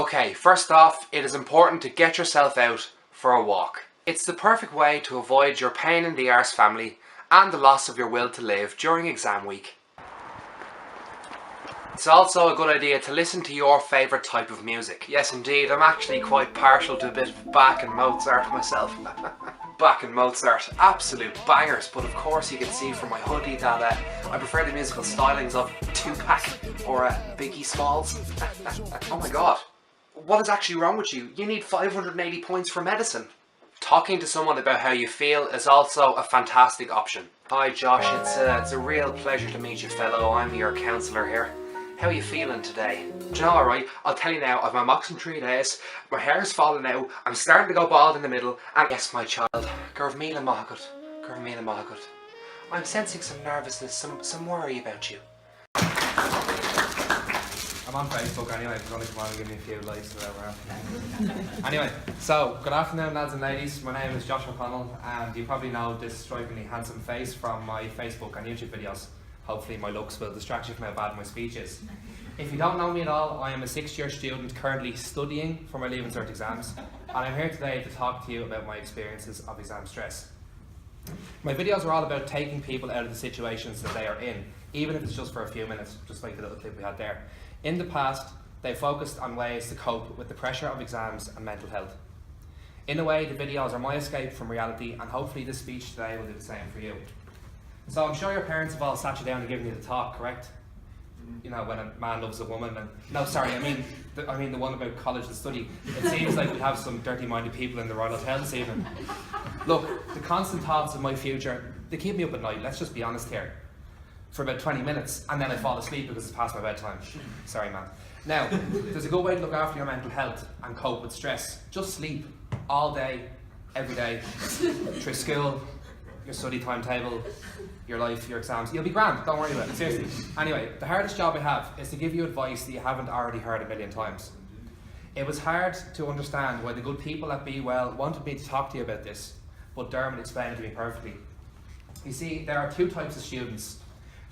Okay, first off, it is important to get yourself out for a walk. It's the perfect way to avoid your pain in the arse family and the loss of your will to live during exam week. It's also a good idea to listen to your favourite type of music. Yes indeed, I'm actually quite partial to a bit of Bach and Mozart myself. Bach and Mozart, absolute bangers, but of course you can see from my hoodie that I prefer the musical stylings of Tupac or Biggie Smalls. Oh my god, what is actually wrong with you? You need 580 points for medicine. Talking to someone about how you feel is also a fantastic option. Hi Josh, it's a real pleasure to meet you fellow, I'm your counsellor here. How are you feeling today? Do you know, alright, I'll tell you now, I've my mocks in 3 days, my hair's falling out, I'm starting to go bald in the middle, and yes my child, Gurvmila Mahagut, Gurvmila Mahagut. I'm sensing some nervousness, some worry about you. I'm on Facebook anyway, if you want to come on and give me a few likes or whatever. Anyway, so, good afternoon lads and ladies, my name is Josh O'Connell, and you probably know this strikingly handsome face from my Facebook and YouTube videos. Hopefully my looks will distract you from how bad my speech is. If you don't know me at all, I am a 6th year student currently studying for my Leaving Cert exams, and I'm here today to talk to you about my experiences of exam stress. My videos are all about taking people out of the situations that they are in, even if it's just for a few minutes, just like the little clip we had there. In the past, they focused on ways to cope with the pressure of exams and mental health. In a way, the videos are my escape from reality, and hopefully this speech today will do the same for you. So I'm sure your parents have all sat you down and given you the talk, correct? You know, when a man loves a woman and... No, sorry, I mean the one about college and study. It seems like we have some dirty-minded people in the Royal Hotel this evening. Look, the constant thoughts of my future, they keep me up at night, let's just be honest here. For about 20 minutes, and then I fall asleep because it's past my bedtime. Sorry, man. Now, there's a good way to look after your mental health and cope with stress. Just sleep all day, every day, through school, your study timetable, your life, your exams. You'll be grand, don't worry about it, seriously. Anyway, the hardest job I have is to give you advice that you haven't already heard a million times. It was hard to understand why the good people at Be Well wanted me to talk to you about this, but Dermot explained it to me perfectly. You see, there are 2 types of students.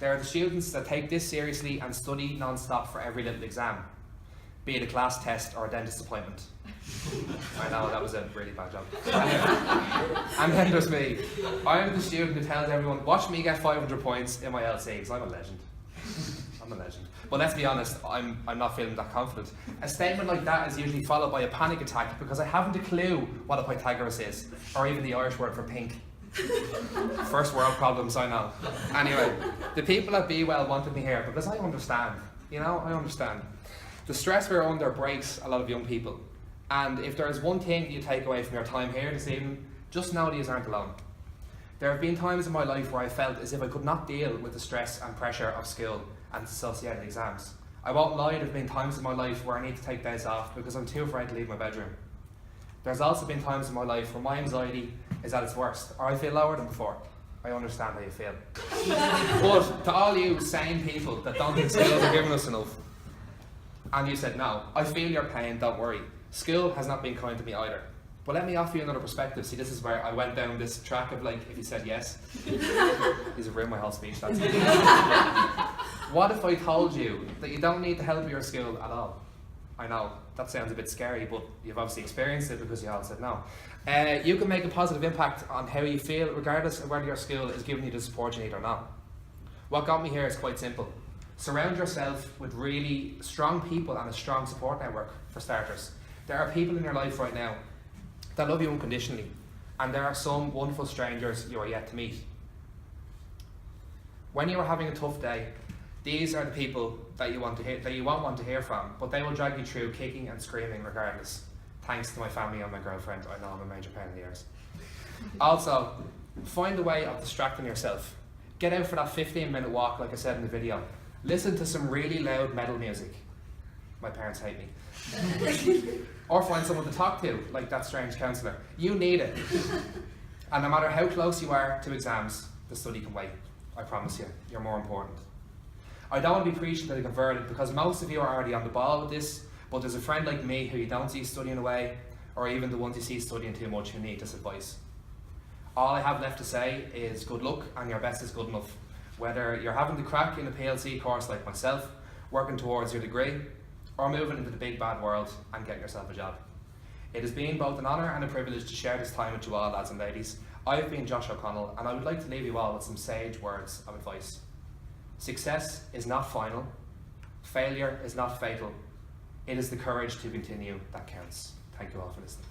There are the students that take this seriously and study non-stop for every little exam, be it a class test or a dentist appointment. I know, that was a really bad joke. And then there's me. I'm the student who tells everyone, watch me get 500 points in my LC, because I'm a legend. I'm a legend. But let's be honest, I'm not feeling that confident. A statement like that is usually followed by a panic attack because I haven't a clue what a Pythagoras is, or even the Irish word for pink. First world problems, I know. Anyway, the people at Be Well wanted me here because I understand. You know, I understand. The stress we're under breaks a lot of young people. And if there is one thing that you take away from your time here this evening, just know that you aren't alone. There have been times in my life where I felt as if I could not deal with the stress and pressure of school and associated exams. I won't lie, there have been times in my life where I need to take days off because I'm too afraid to leave my bedroom. There's also been times in my life where my anxiety is at its worst, or I feel lower than before. I understand how you feel. But to all you sane people that don't think schools are giving us enough, and you said no, I feel your pain, don't worry. School has not been kind to me either. But let me offer you another perspective. See, this is where I went down this track of like, if you said yes. These have ruined my whole speech, that's it. What if I told you that you don't need the help of your school at all? I know, that sounds a bit scary, but you've obviously experienced it because you all said no. You can make a positive impact on how you feel regardless of whether your school is giving you the support you need or not. What got me here is quite simple. Surround yourself with really strong people and a strong support network, for starters. There are people in your life right now that love you unconditionally, and there are some wonderful strangers you are yet to meet. When you are having a tough day, these are the people that you won't want to hear from, but they will drag you through kicking and screaming regardless. Thanks to my family and my girlfriend, I know I'm a major pain in the ears. Also, find a way of distracting yourself. Get out for that 15-minute walk like I said in the video. Listen to some really loud metal music. My parents hate me. Or find someone to talk to, like that strange counsellor. You need it. And no matter how close you are to exams, the study can wait. I promise you, you're more important. I don't want to be preaching to the converted because most of you are already on the ball with this, but there's a friend like me who you don't see studying away, or even the ones you see studying too much who need this advice. All I have left to say is good luck and your best is good enough. Whether you're having the crack in a PLC course like myself, working towards your degree, or moving into the big bad world and getting yourself a job. It has been both an honour and a privilege to share this time with you all, lads and ladies. I have been Josh O'Connell, and I would like to leave you all with some sage words of advice. Success is not final. Failure is not fatal. It is the courage to continue that counts. Thank you all for listening.